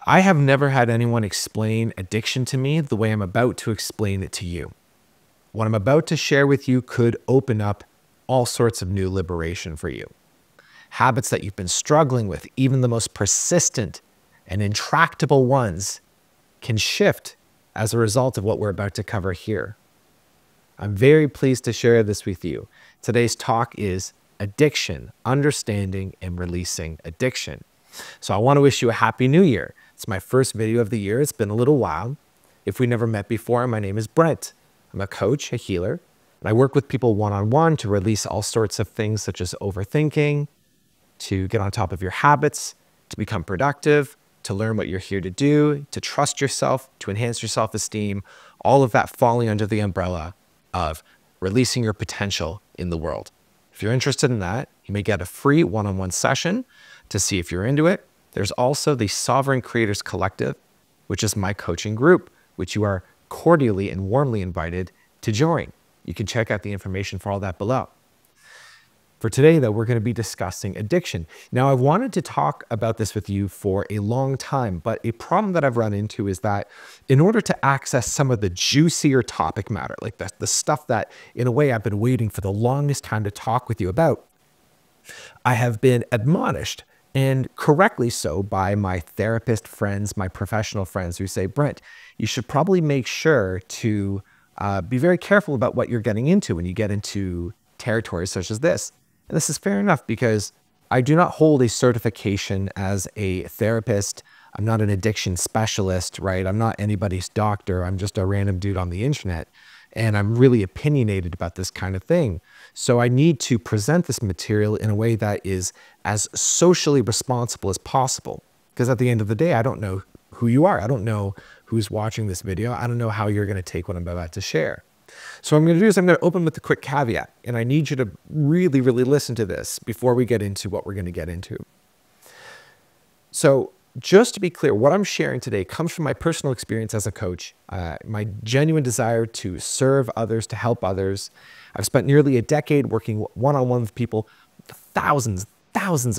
I have never had anyone explain addiction to me the way I'm about to explain it to you. What I'm about to share with you could open up all sorts of new liberation for you. Habits that you've been struggling with, even the most persistent and intractable ones, can shift as a result of what we're about to cover here. I'm very pleased to share this with you. Today's talk is addiction, understanding and releasing addiction. So I want to wish you a happy new year. It's my first video of the year. It's been a little while. If we never met before, my name is Brent. I'm a coach, a healer, and I work with people one-on-one to release all sorts of things such as overthinking, to get on top of your habits, to become productive, to learn what you're here to do, to trust yourself, to enhance your self-esteem, all of that falling under the umbrella of releasing your potential in the world. If you're interested in that, you may get a free one-on-one session to see if you're into it. There's also the Sovereign Creators Collective, which is my coaching group, which you are cordially and warmly invited to join. You can check out the information for all that below. For today, though, we're going to be discussing addiction. Now, I've wanted to talk about this with you for a long time, but a problem that I've run into is that in order to access some of the juicier topic matter, like the stuff that, in a way, I've been waiting for the longest time to talk with you about, I have been admonished, and correctly so, by my therapist friends, my professional friends who say, Brent, you should probably make sure to be very careful about what you're getting into when you get into territories such as this. And this is fair enough because I do not hold a certification as a therapist. I'm not an addiction specialist, right? I'm not anybody's doctor. I'm just a random dude on the internet. And I'm really opinionated about this kind of thing. So I need to present this material in a way that is as socially responsible as possible. Because at the end of the day, I don't know who you are. I don't know who's watching this video. I don't know how you're going to take what I'm about to share. So what I'm going to do is I'm going to open with a quick caveat. And I need you to really, really listen to this before we get into what we're going to get into. So just to be clear, what I'm sharing today comes from my personal experience as a coach, my genuine desire to serve others, to help others. I've spent nearly a decade working one-on-one with people, thousands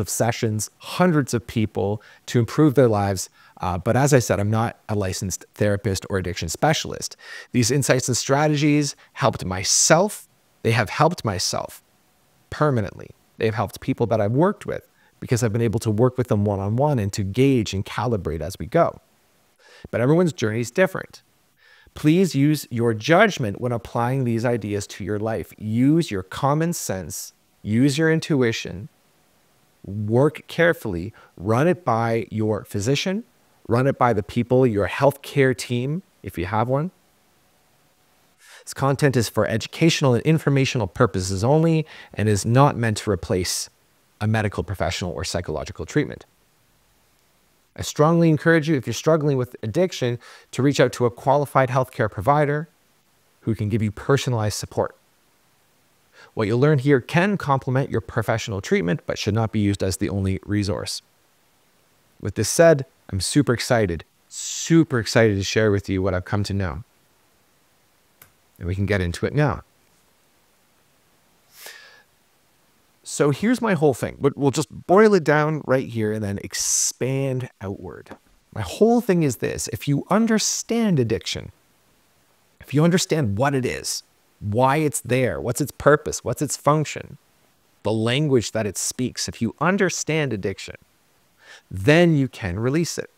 of sessions, hundreds of people to improve their lives. But as I said, I'm not a licensed therapist or addiction specialist. These insights and strategies helped myself. They have helped myself permanently. They've helped people that I've worked with, because I've been able to work with them one-on-one and to gauge and calibrate as we go. But everyone's journey is different. Please use your judgment when applying these ideas to your life. Use your common sense, use your intuition, work carefully, run it by your physician, run it by the people, your healthcare team, if you have one. This content is for educational and informational purposes only and is not meant to replace a medical professional or psychological treatment. I strongly encourage you, if you're struggling with addiction, to reach out to a qualified healthcare provider who can give you personalized support. What you'll learn here can complement your professional treatment, but should not be used as the only resource. With this said, I'm super excited to share with you what I've come to know. And we can get into it now. So here's my whole thing, but we'll just boil it down right here and then expand outward. My whole thing is this: if you understand addiction, if you understand what it is, why it's there, what's its purpose, what's its function, the language that it speaks, if you understand addiction, then you can release it.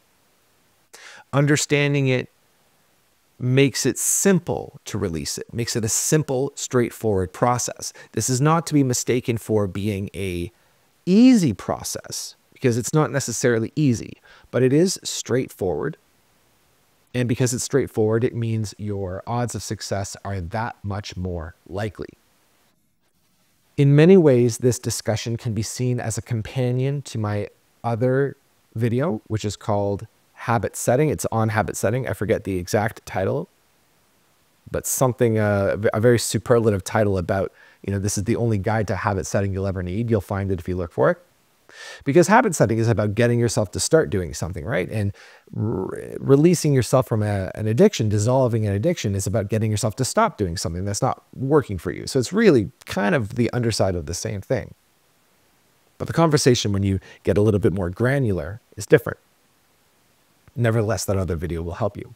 Understanding it makes it simple to release it, makes it a simple, straightforward process. This is not to be mistaken for being an easy process, because it's not necessarily easy, but it is straightforward. And because it's straightforward, it means your odds of success are that much more likely. In many ways, this discussion can be seen as a companion to my other video, which is called Habit Setting. It's on habit setting. I forget the exact title, but something, a very superlative title about, this is the only guide to habit setting you'll ever need. You'll find it if you look for it. Because habit setting is about getting yourself to start doing something, right? And releasing yourself from an addiction, dissolving an addiction, is about getting yourself to stop doing something that's not working for you. So it's really kind of the underside of the same thing. But the conversation, when you get a little bit more granular, is different. Nevertheless, that other video will help you.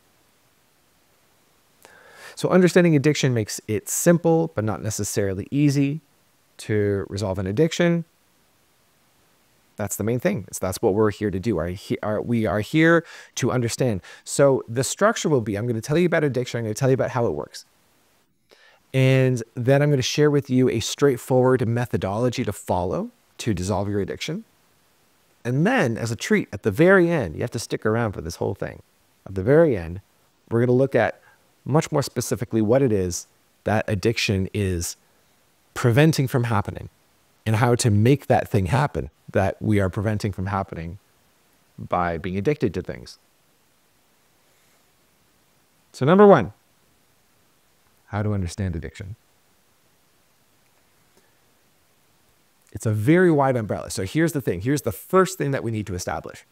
So understanding addiction makes it simple, but not necessarily easy to resolve an addiction. That's the main thing. That's what we're here to do. We are here to understand. So the structure will be, I'm going to tell you about addiction. I'm going to tell you about how it works. And then I'm going to share with you a straightforward methodology to follow to dissolve your addiction. And then as a treat, at the very end, you have to stick around for this whole thing. At the very end, we're going to look at much more specifically what it is that addiction is preventing from happening and how to make that thing happen that we are preventing from happening by being addicted to things. So number one, how to understand addiction. It's a very wide umbrella. So here's the thing. Here's the first thing that we need to establish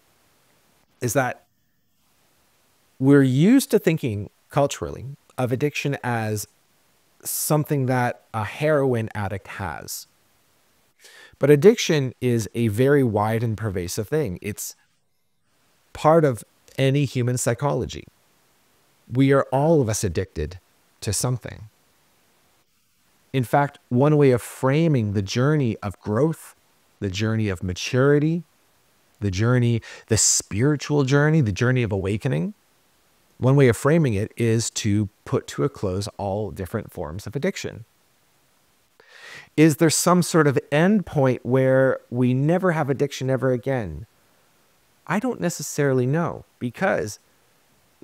is that we're used to thinking culturally of addiction as something that a heroin addict has. But addiction is a very wide and pervasive thing. It's part of any human psychology. We are all of us addicted to something. In fact, one way of framing the journey of growth, the journey of maturity, the spiritual journey, the journey of awakening, one way of framing it is to put to a close all different forms of addiction. Is there some sort of end point where we never have addiction ever again? I don't necessarily know, because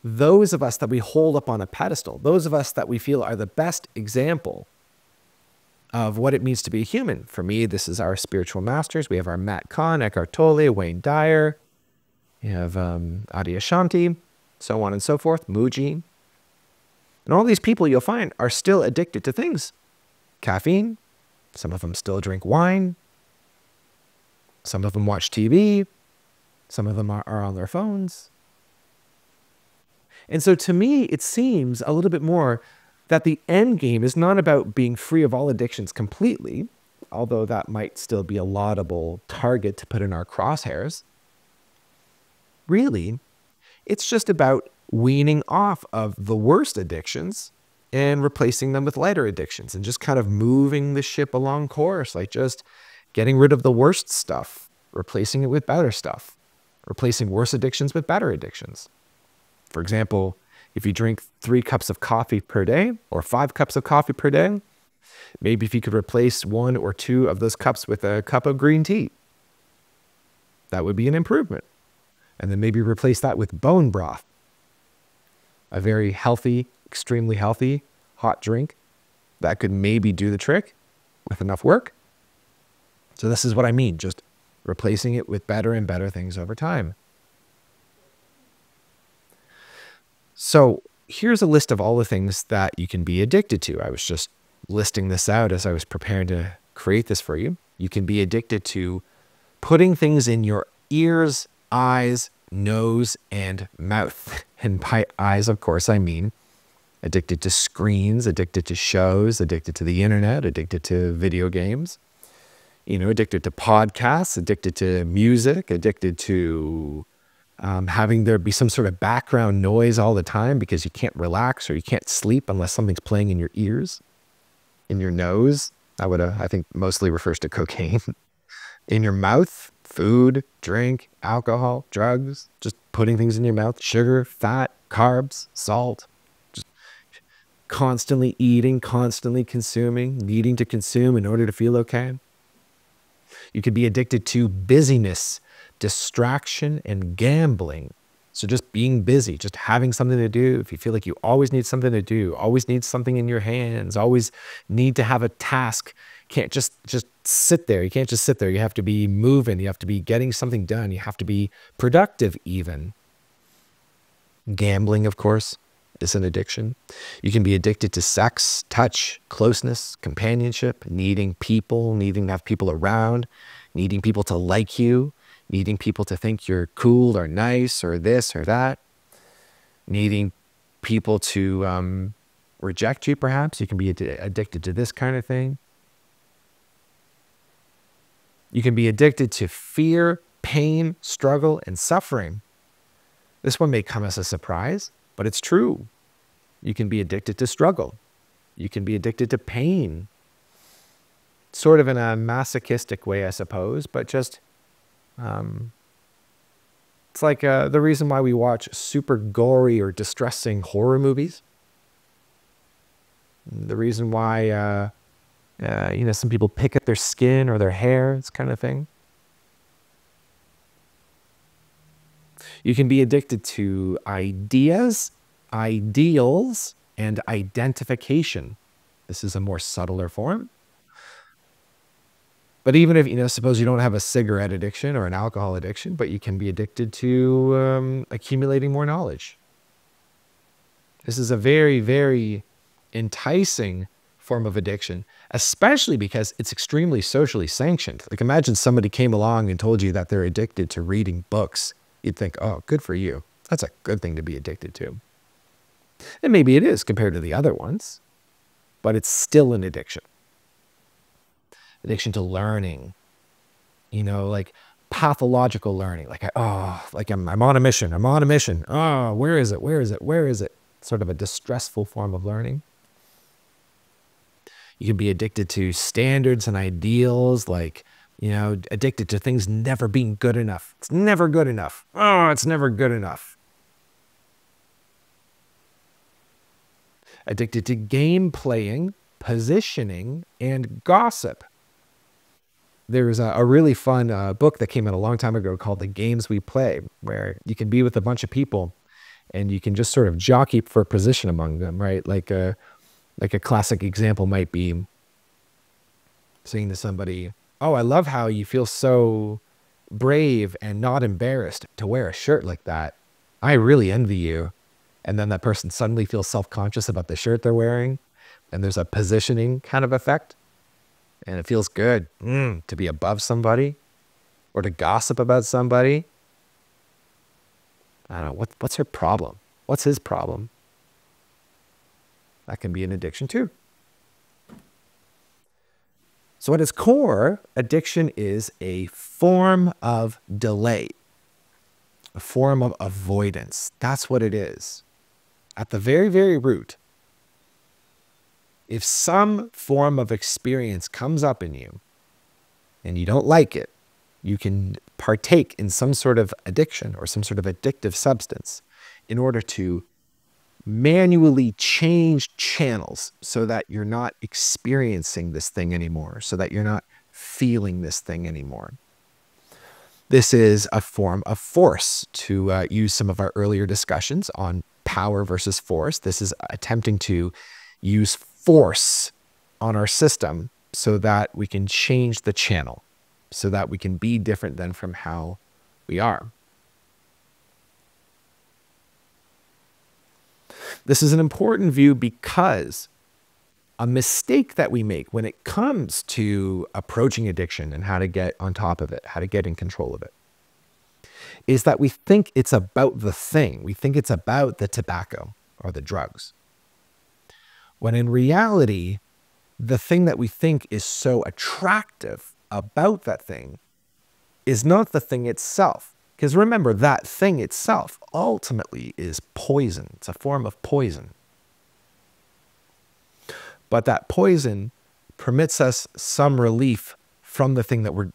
those of us that we hold up on a pedestal, those of us that we feel are the best example of what it means to be a human. For me, this is our spiritual masters. We have our Matt Kahn, Eckhart Tolle, Wayne Dyer. We have Adi Ashanti, so on and so forth, Muji. And all these people you'll find are still addicted to things. Caffeine. Some of them still drink wine. Some of them watch TV. Some of them are on their phones. And so to me, it seems a little bit more that the end game is not about being free of all addictions completely, although that might still be a laudable target to put in our crosshairs. Really, it's just about weaning off of the worst addictions and replacing them with lighter addictions and just kind of moving the ship along course, like just getting rid of the worst stuff, replacing it with better stuff, replacing worse addictions with better addictions. For example, if you drink 3 cups of coffee per day or 5 cups of coffee per day, maybe if you could replace 1 or 2 of those cups with a cup of green tea, that would be an improvement. And then maybe replace that with bone broth, a very healthy, extremely healthy hot drink that could maybe do the trick with enough work. So this is what I mean, just replacing it with better and better things over time. So here's a list of all the things that you can be addicted to. I was just listing this out as I was preparing to create this for you. You can be addicted to putting things in your ears, eyes, nose, and mouth. And by eyes, of course, I mean addicted to screens, addicted to shows, addicted to the internet, addicted to video games, addicted to podcasts, addicted to music, addicted to having there be some sort of background noise all the time because you can't relax or you can't sleep unless something's playing in your ears, in your nose. I think mostly refers to cocaine. In your mouth, food, drink, alcohol, drugs, just putting things in your mouth, sugar, fat, carbs, salt, just constantly eating, constantly consuming, needing to consume in order to feel okay. You could be addicted to busyness, distraction, and gambling. So just being busy, just having something to do. If you feel like you always need something to do, always need something in your hands, always need to have a task, can't just sit there. You can't just sit there. You have to be moving. You have to be getting something done. You have to be productive even. Gambling, of course, is an addiction. You can be addicted to sex, touch, closeness, companionship, needing people, needing to have people around, needing people to like you, needing people to think you're cool or nice or this or that, needing people to reject you, perhaps. You can be addicted to this kind of thing. You can be addicted to fear, pain, struggle, and suffering. This one may come as a surprise, but it's true. You can be addicted to struggle. You can be addicted to pain. Sort of in a masochistic way, I suppose, but just, it's like the reason why we watch super gory or distressing horror movies. The reason why, some people pick at their skin or their hair, this kind of thing. You can be addicted to ideas, ideals, and identification. This is a more subtler form. But even if, suppose you don't have a cigarette addiction or an alcohol addiction, but you can be addicted to accumulating more knowledge. This is a very, very enticing form of addiction, especially because it's extremely socially sanctioned. Like imagine somebody came along and told you that they're addicted to reading books. You'd think, oh, good for you. That's a good thing to be addicted to. And maybe it is compared to the other ones, but it's still an addiction. Addiction to learning, like pathological learning. Like, I'm on a mission. I'm on a mission. Oh, where is it? Where is it? Where is it? Sort of a distressful form of learning. You can be addicted to standards and ideals, like, addicted to things never being good enough. It's never good enough. Oh, it's never good enough. Addicted to game playing, positioning, and gossip. There's a really fun book that came out a long time ago called The Games We Play, where you can be with a bunch of people and you can just sort of jockey for position among them, right? Like a classic example might be saying to somebody, oh, I love how you feel so brave and not embarrassed to wear a shirt like that. I really envy you. And then that person suddenly feels self-conscious about the shirt they're wearing. And there's a positioning kind of effect. And it feels good to be above somebody or to gossip about somebody. I don't know, what's her problem? What's his problem? That can be an addiction too. So at its core, addiction is a form of delay, a form of avoidance. That's what it is. At the very, very root, if some form of experience comes up in you and you don't like it, you can partake in some sort of addiction or some sort of addictive substance in order to manually change channels so that you're not experiencing this thing anymore, so that you're not feeling this thing anymore. This is a form of force, to use some of our earlier discussions on power versus force. This is attempting to use force on our system so that we can change the channel, so that we can be different than from how we are. This is an important view because a mistake that we make when it comes to approaching addiction and how to get on top of it, how to get in control of it, is that we think it's about the thing. We think it's about the tobacco or the drugs. When in reality, the thing that we think is so attractive about that thing is not the thing itself. Because remember, that thing itself ultimately is poison. It's a form of poison. But that poison permits us some relief from the thing that we're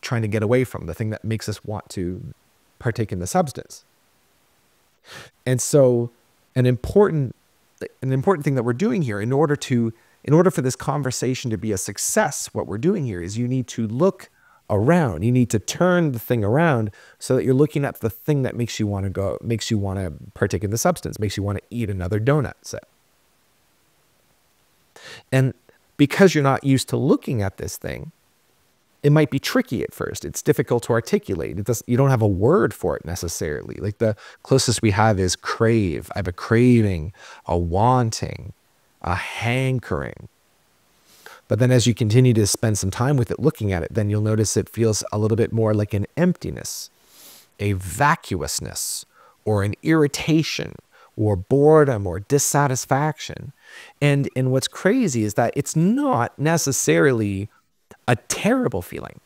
trying to get away from, the thing that makes us want to partake in the substance. And so an important thing that we're doing here in order for this conversation to be a success, what we're doing here is you need to look around. You need to turn the thing around so that you're looking at the thing that makes you want to partake in the substance, makes you want to eat another donut, say. And because you're not used to looking at this thing, it might be tricky at first. It's difficult to articulate. You don't have a word for it necessarily. Like the closest we have is crave. I have a craving, a wanting, a hankering. But then as you continue to spend some time with it, looking at it, then you'll notice it feels a little bit more like an emptiness, a vacuousness, or an irritation, or boredom, or dissatisfaction. And what's crazy is that it's not necessarily a terrible feeling.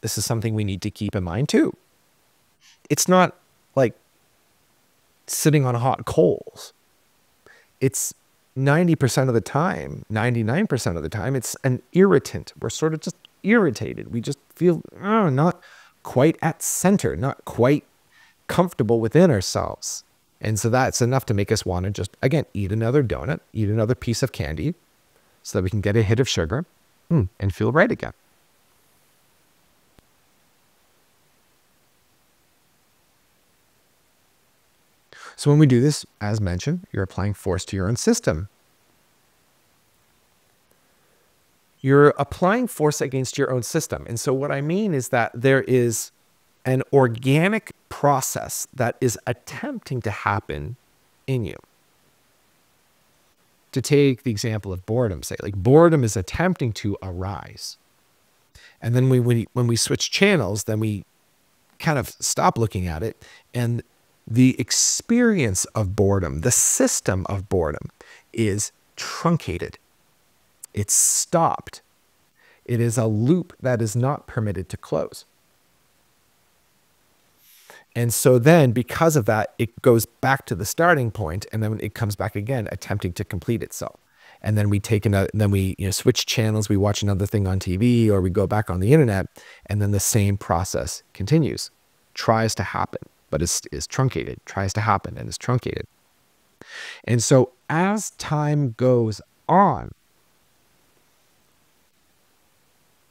This is something we need to keep in mind too. It's not like sitting on hot coals. It's 90% of the time, 99% of the time, it's an irritant. We're sort of just irritated. We just feel not quite at center, not quite comfortable within ourselves. And so that's enough to make us want to just, again, eat another donut, eat another piece of candy so that we can get a hit of sugar and feel right again. So when we do this, as mentioned, you're applying force to your own system. You're applying force against your own system. And so what I mean is that there is an organic process that is attempting to happen in you. To take the example of boredom, say, like boredom is attempting to arise. And then when we switch channels, then we kind of stop looking at it, and the experience of boredom, the system of boredom, is truncated. It's stopped. It is a loop that is not permitted to close. And so then, because of that, it goes back to the starting point, and then it comes back again, attempting to complete itself. And then we take another, then we switch channels, we watch another thing on TV, or we go back on the internet, and then the same process continues. Tries to happen, but is truncated. Tries to happen and is truncated. And so as time goes on,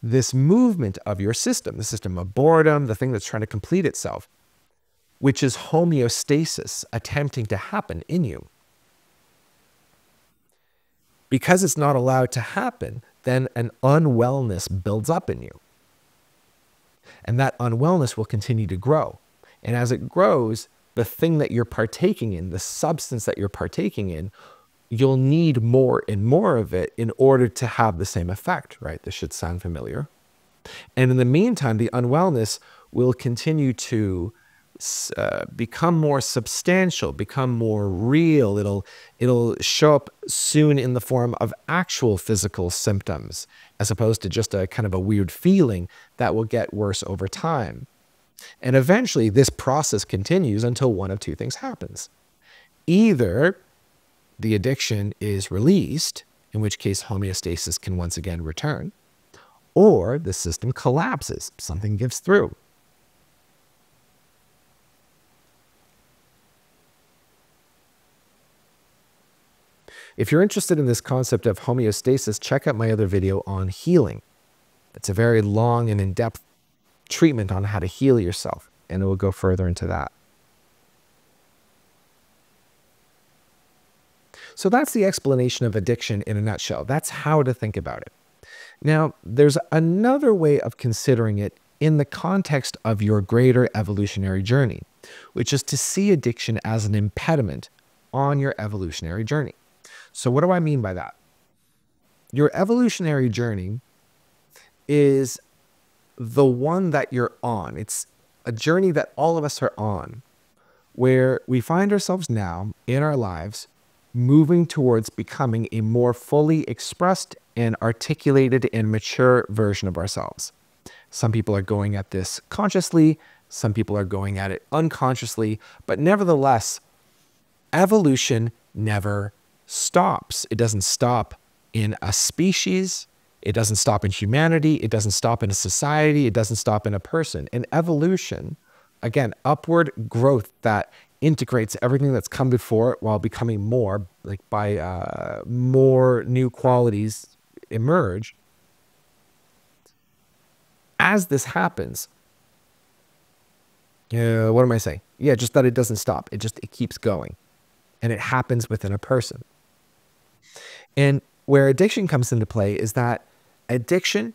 this movement of your system, the system of boredom, the thing that's trying to complete itself, which is homeostasis attempting to happen in you. Because it's not allowed to happen, then an unwellness builds up in you. And that unwellness will continue to grow. And as it grows, the thing that you're partaking in, the substance that you're partaking in, you'll need more and more of it in order to have the same effect, right? This should sound familiar. And in the meantime, the unwellness will continue to become more substantial, become more real. It'll show up soon in the form of actual physical symptoms, as opposed to just a kind of a weird feeling that will get worse over time. And eventually this process continues until one of two things happens. Either the addiction is released, in which case homeostasis can once again return, or the system collapses, something gives through. If you're interested in this concept of homeostasis, check out my other video on healing. It's a very long and in-depth treatment on how to heal yourself, and it will go further into that. So that's the explanation of addiction in a nutshell. That's how to think about it. Now, there's another way of considering it in the context of your greater evolutionary journey, which is to see addiction as an impediment on your evolutionary journey. So what do I mean by that? Your evolutionary journey is the one that you're on. It's a journey that all of us are on, where we find ourselves now in our lives moving towards becoming a more fully expressed and articulated and mature version of ourselves. Some people are going at this consciously, some people are going at it unconsciously, but nevertheless, evolution never stops. It doesn't stop in a species. It doesn't stop in humanity. It doesn't stop in a society. It doesn't stop in a person. In evolution, again, upward growth that integrates everything that's come before it while becoming more, like by more new qualities emerge. As this happens, what am I saying? Yeah, just that it doesn't stop. It keeps going. And it happens within a person. And where addiction comes into play is that addiction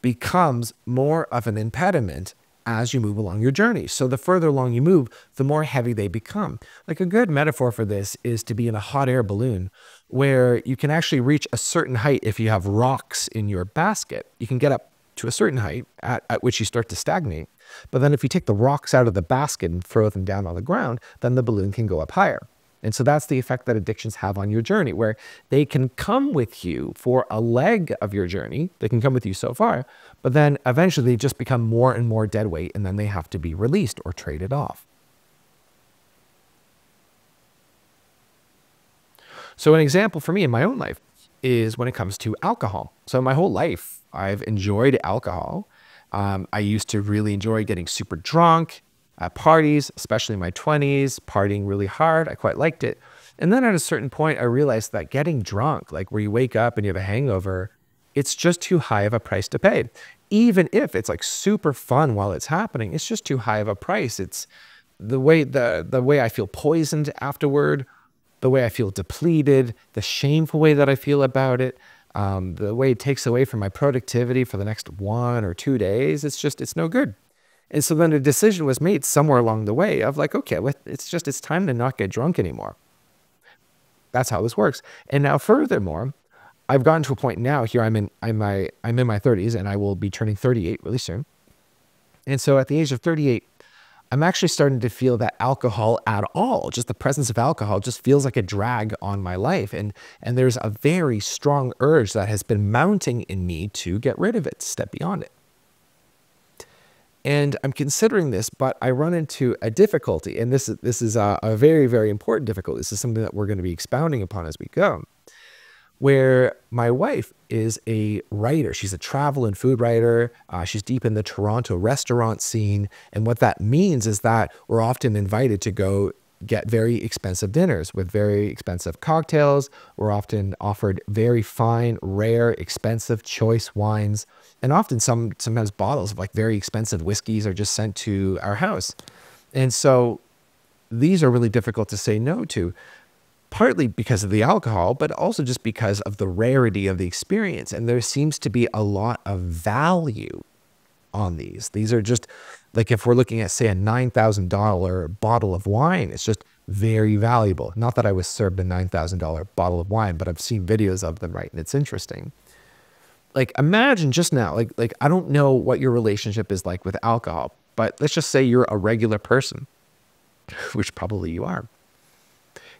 becomes more of an impediment as you move along your journey. So the further along you move, the more heavy they become. Like a good metaphor for this is to be in a hot air balloon where you can actually reach a certain height if you have rocks in your basket. You can get up to a certain height at which you start to stagnate. But then if you take the rocks out of the basket and throw them down on the ground, then the balloon can go up higher. And so that's the effect that addictions have on your journey, where they can come with you for a leg of your journey. They can come with you so far, but then eventually they just become more and more dead weight, and then they have to be released or traded off. So an example for me in my own life is when it comes to alcohol. So my whole life, I've enjoyed alcohol. I used to really enjoy getting super drunk at parties, especially in my 20s, partying really hard. I quite liked it. And then at a certain point, I realized that getting drunk, like where you wake up and you have a hangover, it's just too high of a price to pay. Even if it's like super fun while it's happening, it's just too high of a price. It's the way I feel poisoned afterward, the way I feel depleted, the shameful way that I feel about it, the way it takes away from my productivity for the next 1 or 2 days. It's no good. And so then a decision was made somewhere along the way of like, okay, it's time to not get drunk anymore. That's how this works. And now furthermore, I've gotten to a point now here, I'm in my 30s and I will be turning 38 really soon. And so at the age of 38, I'm actually starting to feel that alcohol at all, just the presence of alcohol just feels like a drag on my life. And there's a very strong urge that has been mounting in me to get rid of it, step beyond it. And I'm considering this, but I run into a difficulty, and this is a very, very important difficulty. This is something that we're going to be expounding upon as we go, where my wife is a writer. She's a travel and food writer. She's deep in the Toronto restaurant scene. And what that means is that we're often invited to go get very expensive dinners with very expensive cocktails. We're often offered very fine, rare, expensive, choice wines. And often sometimes bottles of like very expensive whiskeys are just sent to our house. And so these are really difficult to say no to, partly because of the alcohol, but also just because of the rarity of the experience. And there seems to be a lot of value on these. These are just like, if we're looking at, say, a $9,000 bottle of wine, it's just very valuable. Not that I was served a $9,000 bottle of wine, but I've seen videos of them, right? And it's interesting. Like, imagine just now, like I don't know what your relationship is like with alcohol, but let's just say you're a regular person, which probably you are.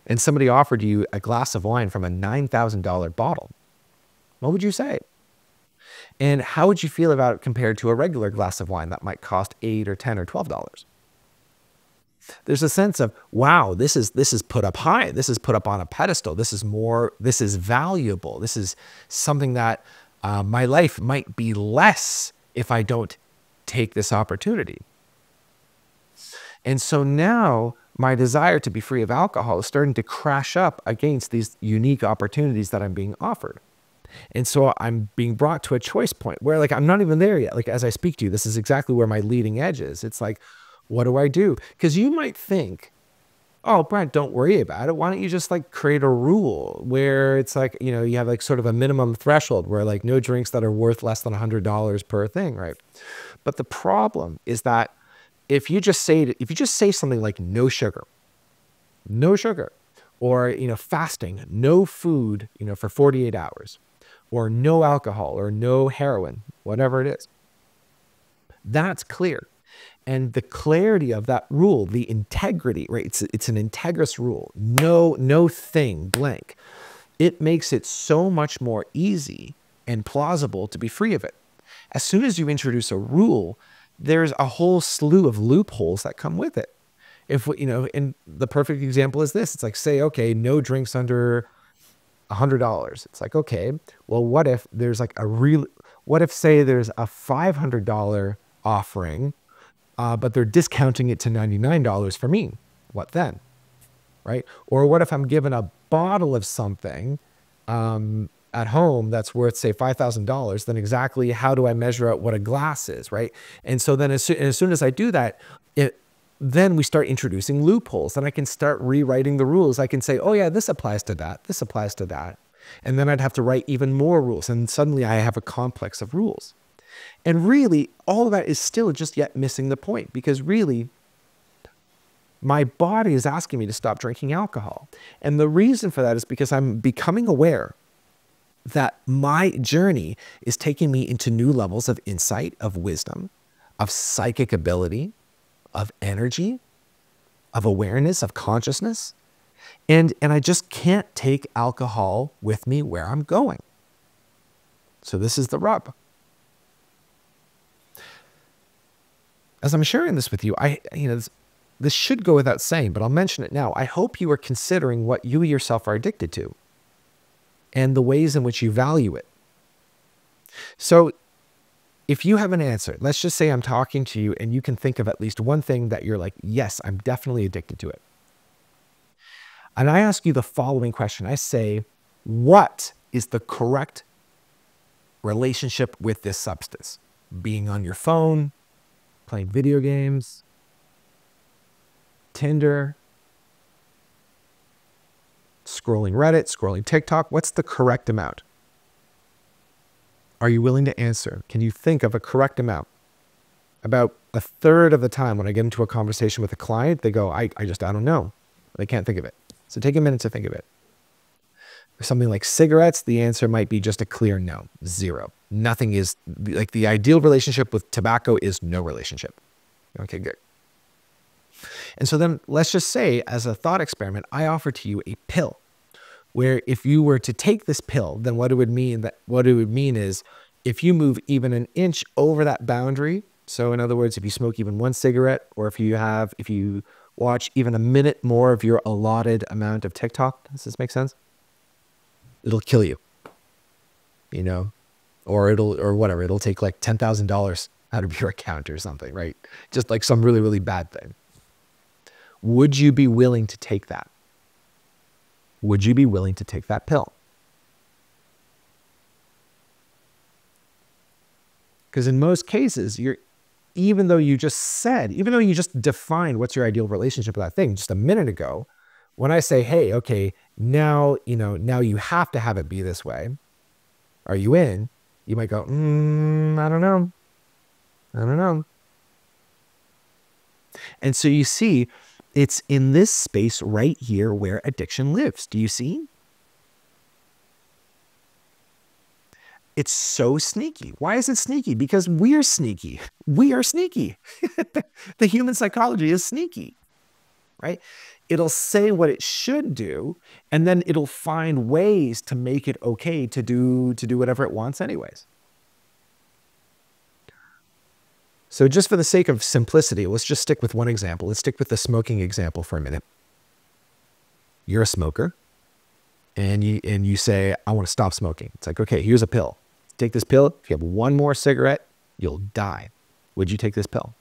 And somebody offered you a glass of wine from a $9,000 bottle. What would you say? And how would you feel about it compared to a regular glass of wine that might cost $8 or $10 or $12? There's a sense of, wow, this is put up high. This is put up on a pedestal. This is valuable. This is something that my life might be less if I don't take this opportunity. And so now my desire to be free of alcohol is starting to crash up against these unique opportunities that I'm being offered. And so I'm being brought to a choice point where, like, I'm not even there yet. Like, as I speak to you, this is exactly where my leading edge is. It's like, what do I do? Because you might think, oh, Brent, don't worry about it. Why don't you just like create a rule where it's like, you know, you have like sort of a minimum threshold where like no drinks that are worth less than $100 per thing, right? But the problem is that if you just say something like no sugar, or, you know, fasting, no food, you know, for 48 hours, or no alcohol, or no heroin, whatever it is, that's clear. And the clarity of that rule, the integrity, right? It's an integrous rule. No thing blank. It makes it so much more easy and plausible to be free of it. As soon as you introduce a rule, there's a whole slew of loopholes that come with it. If, you know, and the perfect example is this. It's like, say, okay, no drinks under $100. It's like, okay, well, what if there's like say there's a $500 offering, but they're discounting it to $99 for me? What then? Right? Or what if I'm given a bottle of something at home that's worth, say, $5,000, then exactly how do I measure out what a glass is, right? And so then as soon as I do that, then we start introducing loopholes, and I can start rewriting the rules. I can say, oh yeah, this applies to that. This applies to that. And then I'd have to write even more rules. And suddenly I have a complex of rules. And really, all of that is still just yet missing the point, because really, my body is asking me to stop drinking alcohol. And the reason for that is because I'm becoming aware that my journey is taking me into new levels of insight, of wisdom, of psychic ability, of energy, of awareness, of consciousness. And I just can't take alcohol with me where I'm going. So this is the rub. As I'm sharing this with you, this should go without saying, but I'll mention it now. I hope you are considering what you yourself are addicted to. and the ways in which you value it. So if you have an answer, let's just say I'm talking to you and you can think of at least one thing that you're like, yes, I'm definitely addicted to it. And I ask you the following question. I say, what is the correct relationship with this substance? Being on your phone, playing video games, Tinder, scrolling Reddit, scrolling TikTok. What's the correct amount? Are you willing to answer? Can you think of a correct amount? About a third of the time when I get into a conversation with a client, they go, I don't know. They can't think of it. So take a minute to think of it. For something like cigarettes, the answer might be just a clear no, 0. Nothing is, like the ideal relationship with tobacco is no relationship. Okay, good. And so then let's just say, as a thought experiment, I offer to you a pill where if you were to take this pill, then what it would mean is if you move even an inch over that boundary, so in other words, if you smoke even one cigarette, or if you watch even a minute more of your allotted amount of TikTok, does this make sense? It'll kill you, or whatever. It'll take like $10,000 out of your account or something, right? Just like some really, really bad thing. Would you be willing to take that? Would you be willing to take that pill? Because in most cases, even though you just defined what's your ideal relationship with that thing just a minute ago, when I say, hey, okay, now you have to have it be this way. Are you in? You might go, I don't know. I don't know. And so you see, it's in this space right here where addiction lives. Do you see? It's so sneaky. Why is it sneaky? Because we're sneaky. We are sneaky. The human psychology is sneaky, right? It'll say what it should do, and then it'll find ways to make it okay to do whatever it wants anyways. So just for the sake of simplicity, let's just stick with one example. Let's stick with the smoking example for a minute. You're a smoker, and you say, I want to stop smoking. It's like, okay, here's a pill. Take this pill. If you have one more cigarette, you'll die. Would you take this pill?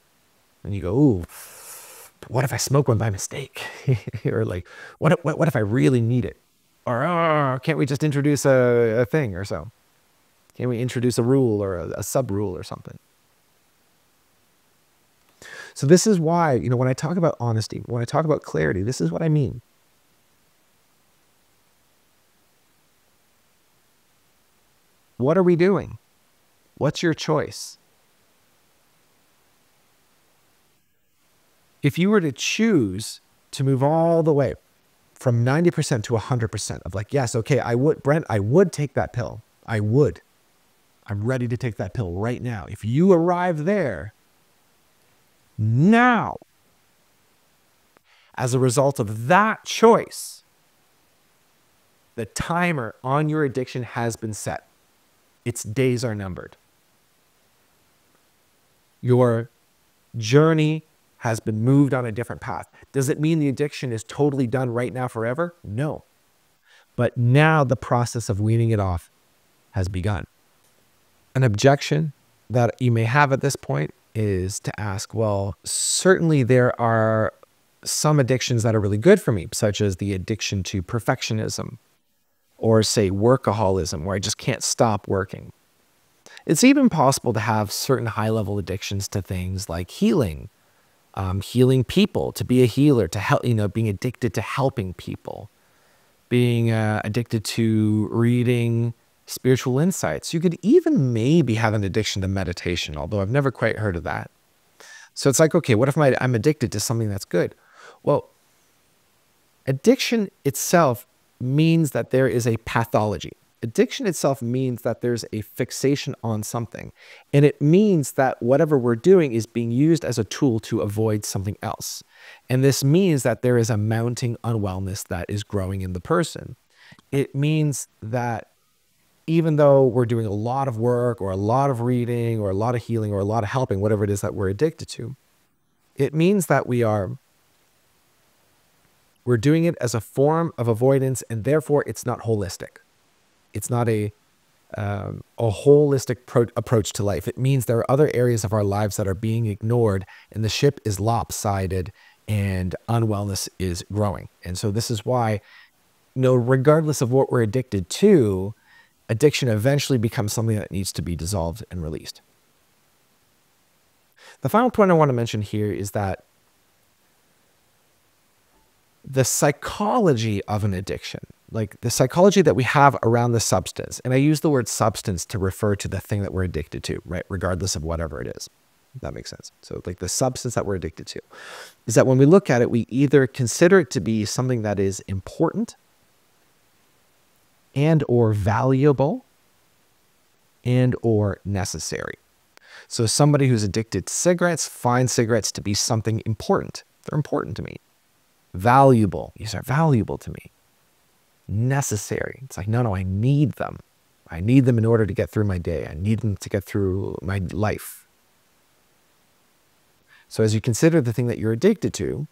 And you go, ooh, what if I smoke one by mistake? Or like, what if I really need it? Or, oh, can't we just introduce a thing or so? Can't we introduce a rule or a sub-rule or something? So this is why, when I talk about honesty, when I talk about clarity, this is what I mean. What are we doing? What's your choice? If you were to choose to move all the way from 90% to 100% of like, yes, okay, Brent, I would take that pill. I would. I'm ready to take that pill right now. If you arrive there now, as a result of that choice, the timer on your addiction has been set. Its days are numbered. Your journey has been moved on a different path. Does it mean the addiction is totally done right now forever? No. But now the process of weaning it off has begun. An objection that you may have at this point is to ask, well, certainly there are some addictions that are really good for me, such as the addiction to perfectionism, or say workaholism, where I just can't stop working. It's even possible to have certain high-level addictions to things like healing, healing people, to be a healer, to help, being addicted to helping people, being addicted to reading spiritual insights. You could even maybe have an addiction to meditation, although I've never quite heard of that. So it's like, okay, what if I'm addicted to something that's good? Well, addiction itself means that there is a pathology. Addiction itself means that there's a fixation on something. And it means that whatever we're doing is being used as a tool to avoid something else. And this means that there is a mounting unwellness that is growing in the person. It means that even though we're doing a lot of work or a lot of reading or a lot of healing or a lot of helping, whatever it is that we're addicted to, it means that we're doing it as a form of avoidance, and therefore it's not holistic. It's not a holistic approach to life. It means there are other areas of our lives that are being ignored, and the ship is lopsided and unwellness is growing. And so this is why, regardless of what we're addicted to, addiction eventually becomes something that needs to be dissolved and released. The final point I want to mention here is that the psychology of an addiction, like the psychology that we have around the substance, and I use the word substance to refer to the thing that we're addicted to, right? Regardless of whatever it is. If that makes sense. So like the substance that we're addicted to is that when we look at it, we either consider it to be something that is important and or valuable and or necessary. So somebody who's addicted to cigarettes finds cigarettes to be something important. They're important to me. Valuable. These are valuable to me. Necessary. It's like, no, I need them. I need them in order to get through my day. I need them to get through my life. So as you consider the thing that you're addicted to,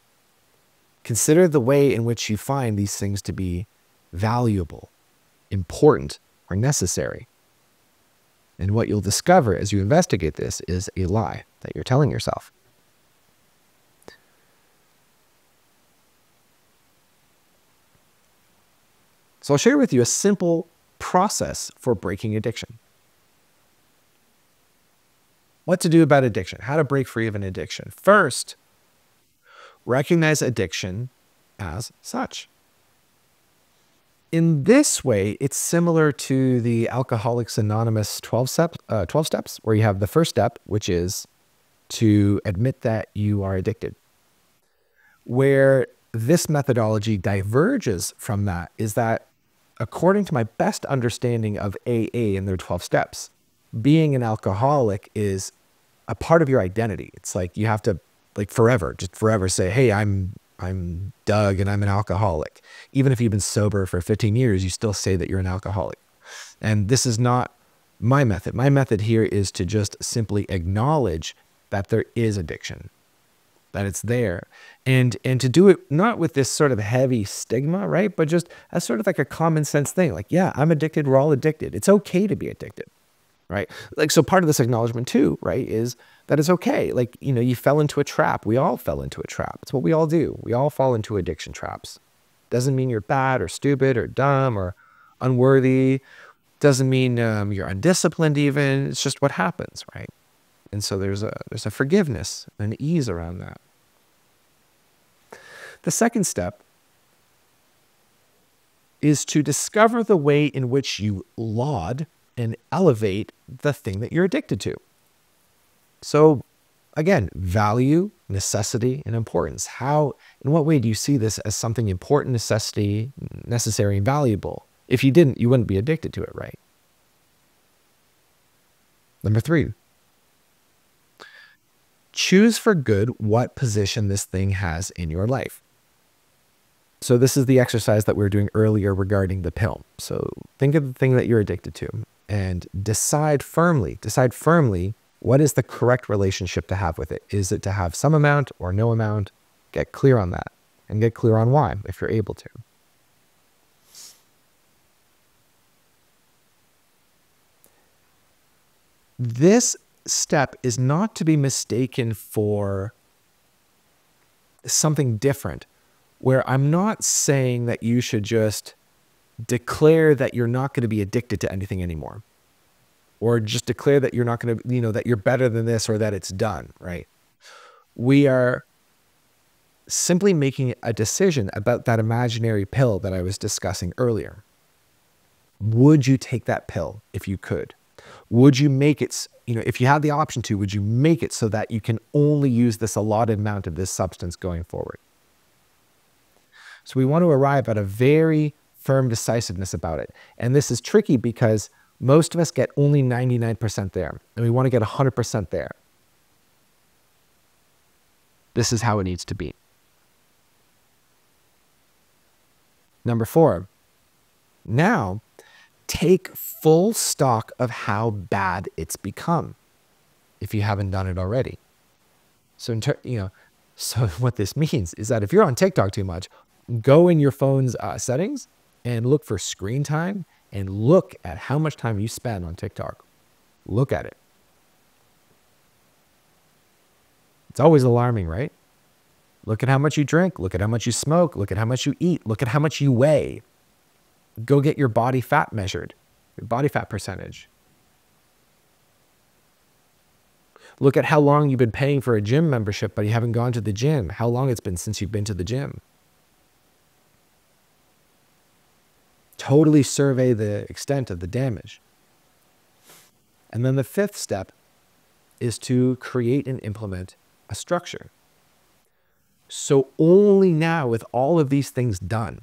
consider the way in which you find these things to be valuable, important, or necessary. And what you'll discover as you investigate this is a lie that you're telling yourself. So I'll share with you a simple process for breaking addiction. What to do about addiction, how to break free of an addiction. First, recognize addiction as such. In this way, it's similar to the Alcoholics Anonymous 12 steps, where you have the first step, which is to admit that you are addicted. Where this methodology diverges from that is that, according to my best understanding of AA and their 12 steps, being an alcoholic is a part of your identity. It's like you have to, like, just forever say, hey, I'm Doug and I'm an alcoholic. Even if you've been sober for 15 years, you still say that you're an alcoholic. And this is not my method. My method here is to just simply acknowledge that there is addiction, that it's there. And to do it not with this sort of heavy stigma, right? But just as sort of like a common sense thing. Like, yeah, I'm addicted. We're all addicted. It's okay to be addicted, right? Like, so part of this acknowledgement too, right, is that it's okay. Like, you fell into a trap. We all fell into a trap. It's what we all do. We all fall into addiction traps. Doesn't mean you're bad or stupid or dumb or unworthy. Doesn't mean you're undisciplined even. It's just what happens, right? And so there's a forgiveness, an ease around that. The second step is to discover the way in which you laud and elevate the thing that you're addicted to. So again, value, necessity, and importance. In what way do you see this as something important, necessary, and valuable? If you didn't, you wouldn't be addicted to it, right? Number 3, choose for good what position this thing has in your life. So this is the exercise that we were doing earlier regarding the pill. So think of the thing that you're addicted to and decide firmly what is the correct relationship to have with it. Is it to have some amount or no amount? Get clear on that and get clear on why if you're able to. This step is not to be mistaken for something different, where I'm not saying that you should just declare that you're not going to be addicted to anything anymore, or just declare that you're not going to, that you're better than this or that it's done, right? We are simply making a decision about that imaginary pill that I was discussing earlier. Would you take that pill if you could? Would you make it, if you had the option to, would you make it so that you can only use this allotted amount of this substance going forward? So we want to arrive at a very firm decisiveness about it. And this is tricky because most of us get only 99% there, and we want to get 100% there. This is how it needs to be. Number 4, now take full stock of how bad it's become, if you haven't done it already. So, so what this means is that if you're on TikTok too much, go in your phone's settings and look for screen time and look at how much time you spend on TikTok. Look at it. It's always alarming, right? Look at how much you drink. Look at how much you smoke. Look at how much you eat. Look at how much you weigh. Go get your body fat measured, your body fat percentage. Look at how long you've been paying for a gym membership, but you haven't gone to the gym. How long it's been since you've been to the gym. Totally survey the extent of the damage. And then the fifth step is to create and implement a structure. So only now, with all of these things done,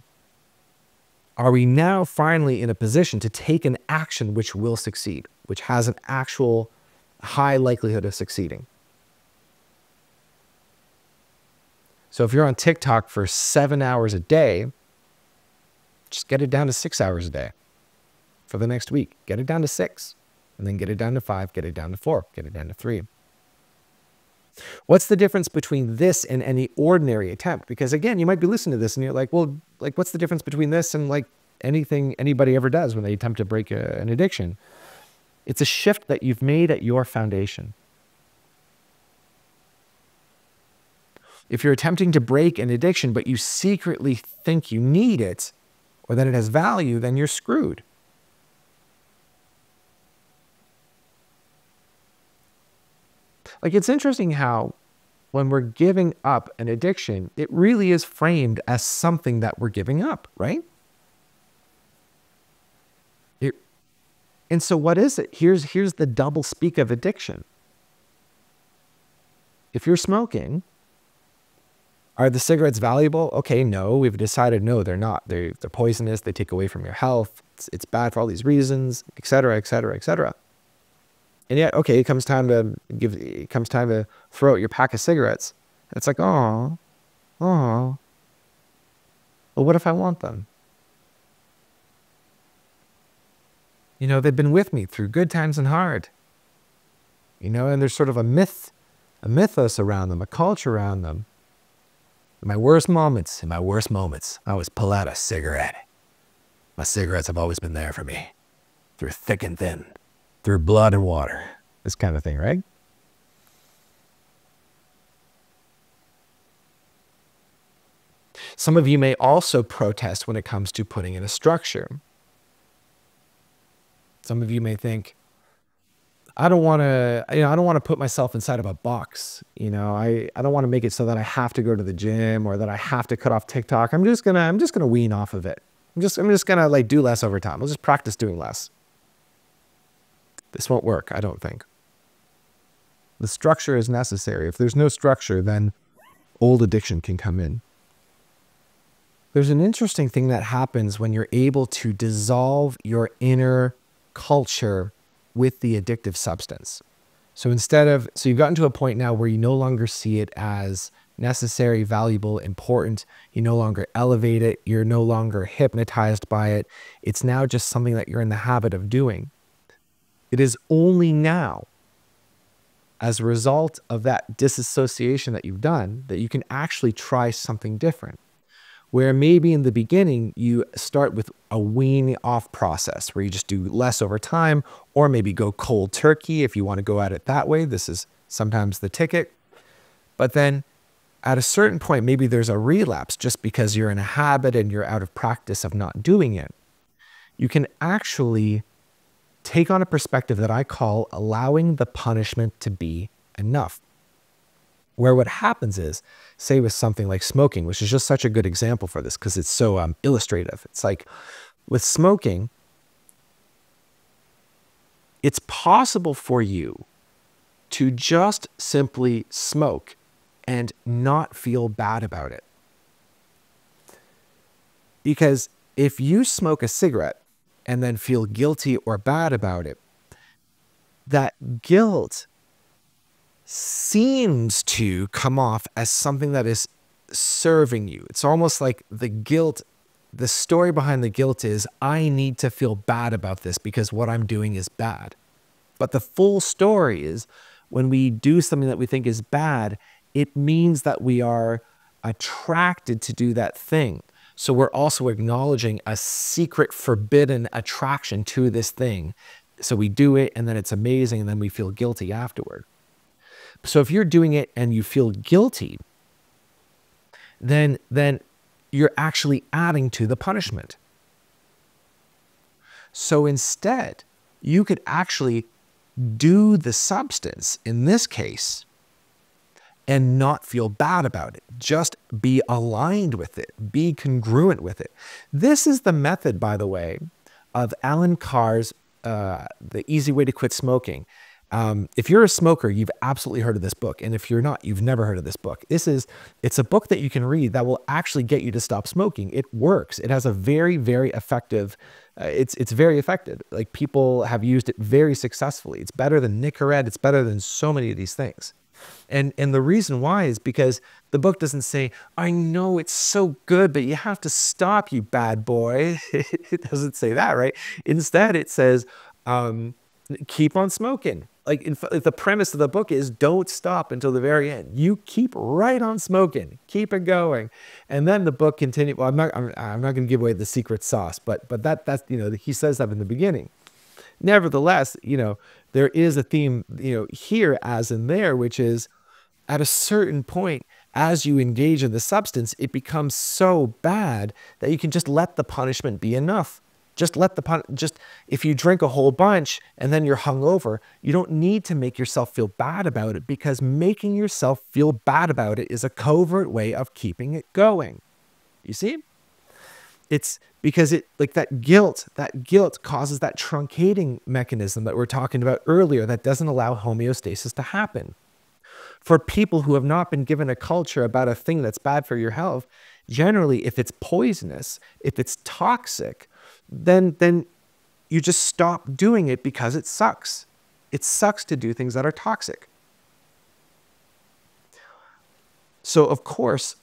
are we now finally in a position to take an action which will succeed, which has an actual high likelihood of succeeding. So if you're on TikTok for 7 hours a day, just get it down to 6 hours a day for the next week. Get it down to 6, and then get it down to 5, get it down to 4, get it down to 3. What's the difference between this and any ordinary attempt? Because again, you might be listening to this and you're like, well, like, what's the difference between this and like anything anybody ever does when they attempt to break an addiction? It's a shift that you've made at your foundation. If you're attempting to break an addiction, but you secretly think you need it or that it has value, then you're screwed. Like, it's interesting how when we're giving up an addiction, it really is framed as something that we're giving up, right? And so what is it? Here's the double speak of addiction. If you're smoking, are the cigarettes valuable? Okay, no, we've decided no, they're not. They're poisonous, they take away from your health, it's bad for all these reasons, et cetera, et cetera, et cetera. And yet, okay, it comes time to throw out your pack of cigarettes. It's like, oh, well, what if I want them? You know, they've been with me through good times and hard. You know, and there's sort of a mythos around them, a culture around them. In my worst moments, I always pull out a cigarette. My cigarettes have always been there for me, through thick and thin, through blood and water, this kind of thing, right? Some of you may also protest when it comes to putting in a structure. Some of you may think, I don't want to put myself inside of a box. You know, I don't want to make it so that I have to go to the gym or that I have to cut off TikTok. I'm just gonna wean off of it. I'm just gonna like do less over time. I'll just practice doing less. This won't work, I don't think. The structure is necessary. If there's no structure, then old addiction can come in. There's an interesting thing that happens when you're able to dissolve your inner culture with the addictive substance. So you've gotten to a point now where you no longer see it as necessary, valuable, important. You no longer elevate it. You're no longer hypnotized by it. It's now just something that you're in the habit of doing. It is only now, as a result of that disassociation that you've done, that you can actually try something different. Where maybe in the beginning, you start with a weaning off process where you just do less over time, or maybe go cold turkey if you want to go at it that way. This is sometimes the ticket. But then at a certain point, maybe there's a relapse just because you're in a habit and you're out of practice of not doing it. You can actually take on a perspective that I call allowing the punishment to be enough. Where what happens is, say with something like smoking, which is just such a good example for this because it's so illustrative. It's like with smoking, it's possible for you to just simply smoke and not feel bad about it. Because if you smoke a cigarette and then feel guilty or bad about it, that guilt seems to come off as something that is serving you. It's almost like the guilt, the story behind the guilt is, I need to feel bad about this because what I'm doing is bad. But the full story is, when we do something that we think is bad, it means that we are attracted to do that thing. So we're also acknowledging a secret forbidden attraction to this thing. So we do it and then it's amazing and then we feel guilty afterward. So if you're doing it and you feel guilty, then you're actually adding to the punishment. So instead, you could actually do the substance in this case and not feel bad about it. Just be aligned with it, be congruent with it. This is the method, by the way, of Alan Carr's The Easy Way to Quit Smoking. If you're a smoker, you've absolutely heard of this book. And if you're not, you've never heard of this book. It's a book that you can read that will actually get you to stop smoking. It works. It has a very, very effective, it's very effective. Like, people have used it very successfully. It's better than Nicorette. It's better than so many of these things. And the reason why is because the book doesn't say, I know it's so good, but you have to stop, you bad boy. It doesn't say that, right? Instead, it says, keep on smoking. Like, the premise of the book is don't stop until the very end. You keep right on smoking, keep it going. And then the book continues. Well, I'm not going to give away the secret sauce, but that's, he says that in the beginning. Nevertheless, there is a theme, here as in there, which is at a certain point, as you engage in the substance, it becomes so bad that you can just let the punishment be enough. Just if you drink a whole bunch and then you're hungover, you don't need to make yourself feel bad about it, because making yourself feel bad about it is a covert way of keeping it going. You see? It's because that guilt causes that truncating mechanism that we're talking about earlier that doesn't allow homeostasis to happen. For people who have not been given a culture about a thing that's bad for your health, generally, if it's poisonous, if it's toxic, then you just stop doing it because it sucks. It sucks to do things that are toxic. So of course,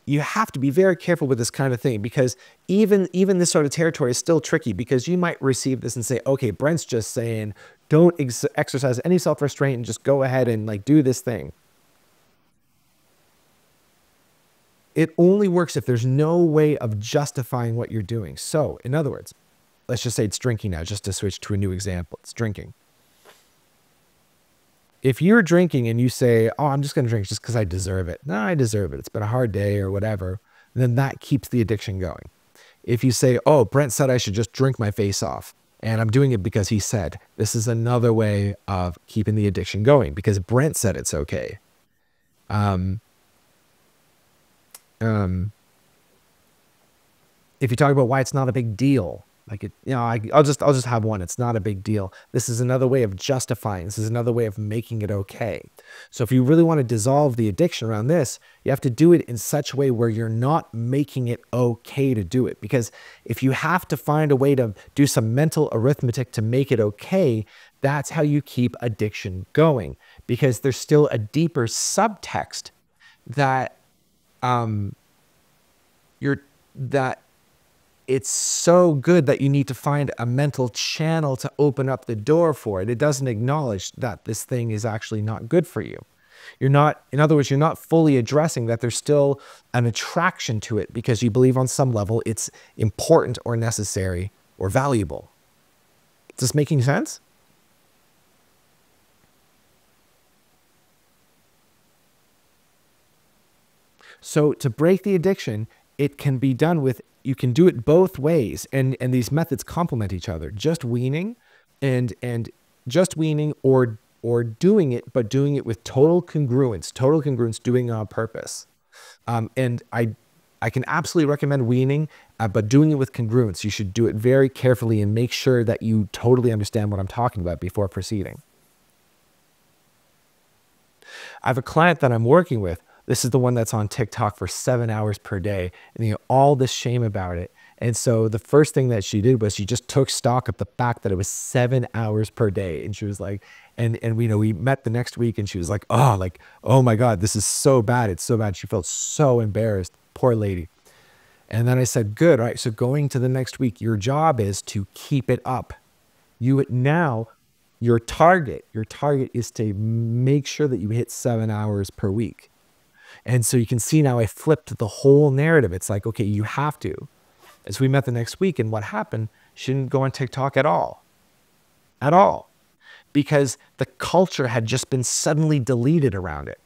you have to be very careful with this kind of thing, because even this sort of territory is still tricky, because you might receive this and say, okay, Brent's just saying, don't exercise any self-restraint and just go ahead and do this thing. It only works if there's no way of justifying what you're doing. So in other words, let's just say it's drinking now, just to switch to a new example. It's drinking. If you're drinking and you say, oh, I'm just going to drink just because I deserve it. No, I deserve it. It's been a hard day or whatever. Then that keeps the addiction going. If you say, oh, Brent said I should just drink my face off, and I'm doing it because he said, this is another way of keeping the addiction going, because Brent said it's okay. If you talk about why it's not a big deal, I'll just have one. It's not a big deal. This is another way of justifying. This is another way of making it okay. So if you really want to dissolve the addiction around this, you have to do it in such a way where you're not making it okay to do it. Because if you have to find a way to do some mental arithmetic to make it okay, that's how you keep addiction going. Because there's still a deeper subtext that it's so good that you need to find a mental channel to open up the door for it. It doesn't acknowledge that this thing is actually not good for you. In other words, you're not fully addressing that there's still an attraction to it because you believe on some level it's important or necessary or valuable. Is this making sense? So to break the addiction, it can be done with, you can do it both ways, and these methods complement each other. Just weaning and just weaning, or doing it, but doing it with total congruence, doing it on purpose. And I can absolutely recommend weaning, but doing it with congruence. You should do it very carefully and make sure that you totally understand what I'm talking about before proceeding. I have a client that I'm working with. This is the one that's on TikTok for 7 hours per day, and all this shame about it. And so the first thing that she did was she just took stock of the fact that it was 7 hours per day. And she was like, and we met the next week, and she was like, oh my God, this is so bad. It's so bad. She felt so embarrassed. Poor lady. And then I said, good. All right. So going to the next week, your job is to keep it up. Your target is to make sure that you hit 7 hours per week. And so you can see now I flipped the whole narrative. It's like, okay, you have to. As we met the next week, and what happened, she didn't go on TikTok at all. At all. Because the culture had just been suddenly deleted around it.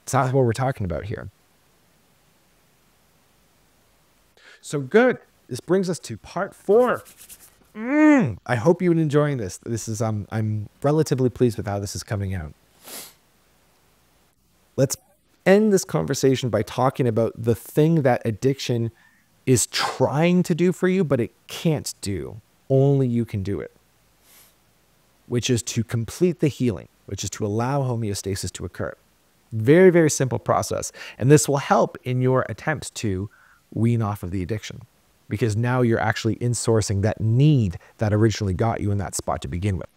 It's not what we're talking about here. So good. This brings us to part 4. I hope you've been enjoying this. This is I'm relatively pleased with how this is coming out. Let's end this conversation by talking about the thing that addiction is trying to do for you, but it can't do. Only you can do it. Which is to complete the healing, which is to allow homeostasis to occur. Very, very simple process. And this will help in your attempts to wean off of the addiction, because now you're actually insourcing that need that originally got you in that spot to begin with.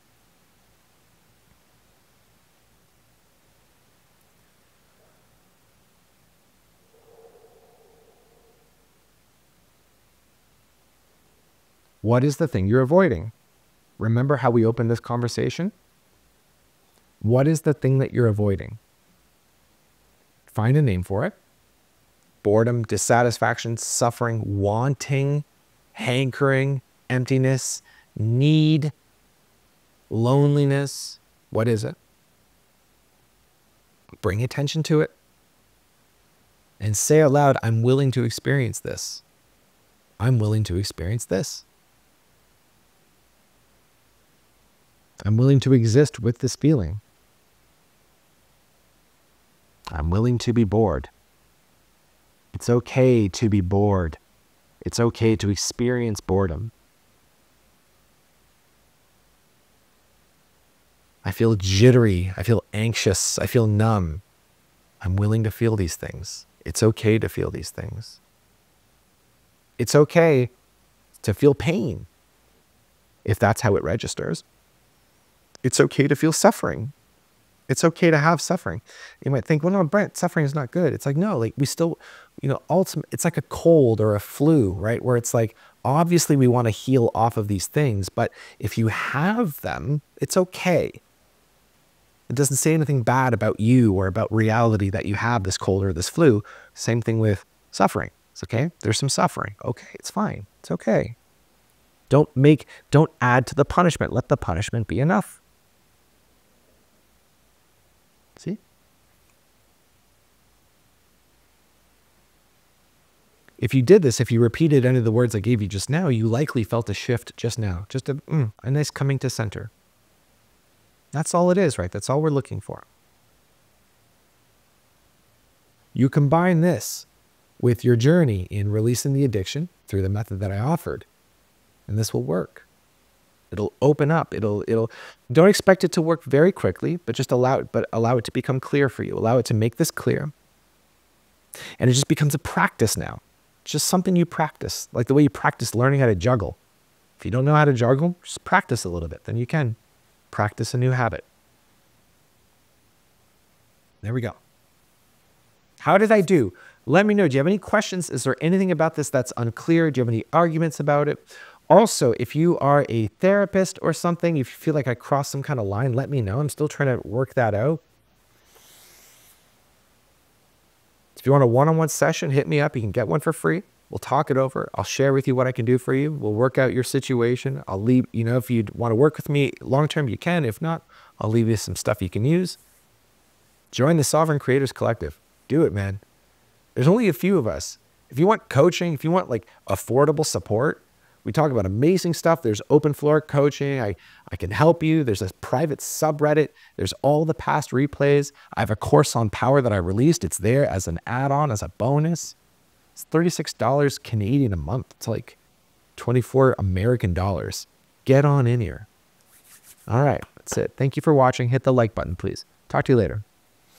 What is the thing you're avoiding? Remember how we opened this conversation? What is the thing that you're avoiding? Find a name for it. Boredom, dissatisfaction, suffering, wanting, hankering, emptiness, need, loneliness. What is it? Bring attention to it and say out loud, I'm willing to experience this. I'm willing to experience this. I'm willing to exist with this feeling. I'm willing to be bored. It's okay to be bored. It's okay to experience boredom. I feel jittery. I feel anxious. I feel numb. I'm willing to feel these things. It's okay to feel these things. It's okay to feel pain if that's how it registers. It's okay to feel suffering. It's okay to have suffering. You might think, well, no, Brent, suffering is not good. It's like, no, like we still, it's like a cold or a flu, right? Where it's like, obviously we want to heal off of these things, but if you have them, it's okay. It doesn't say anything bad about you or about reality that you have this cold or this flu. Same thing with suffering. It's okay. There's some suffering. Okay. It's fine. It's okay. Don't add to the punishment. Let the punishment be enough. See? If you did this, if you repeated any of the words I gave you just now, you likely felt a shift just now. Just a nice coming to center. That's all it is, right? That's all we're looking for. You combine this with your journey in releasing the addiction through the method that I offered, and this will work. It'll open up. Don't expect it to work very quickly, but just allow it to become clear for you. Allow it to make this clear. And it just becomes a practice now. It's just something you practice, like the way you practice learning how to juggle. If you don't know how to juggle, just practice a little bit. Then you can practice a new habit. There we go. How did I do? Let me know. Do you have any questions? Is there anything about this that's unclear? Do you have any arguments about it? Also, if you are a therapist or something, if you feel like I crossed some kind of line, let me know. I'm still trying to work that out. If you want a one-on-one session, hit me up. You can get one for free. We'll talk it over. I'll share with you what I can do for you. We'll work out your situation. I'll leave, if you want to work with me long-term, you can. If not, I'll leave you some stuff you can use. Join the Sovereign Creators Collective. Do it, man. There's only a few of us. If you want coaching, if you want like affordable support, we talk about amazing stuff. There's open floor coaching. I can help you. There's a private subreddit. There's all the past replays. I have a course on power that I released. It's there as an add-on, as a bonus. It's $36 Canadian a month. It's like 24 American dollars. Get on in here. All right, that's it. Thank you for watching. Hit the like button, please. Talk to you later.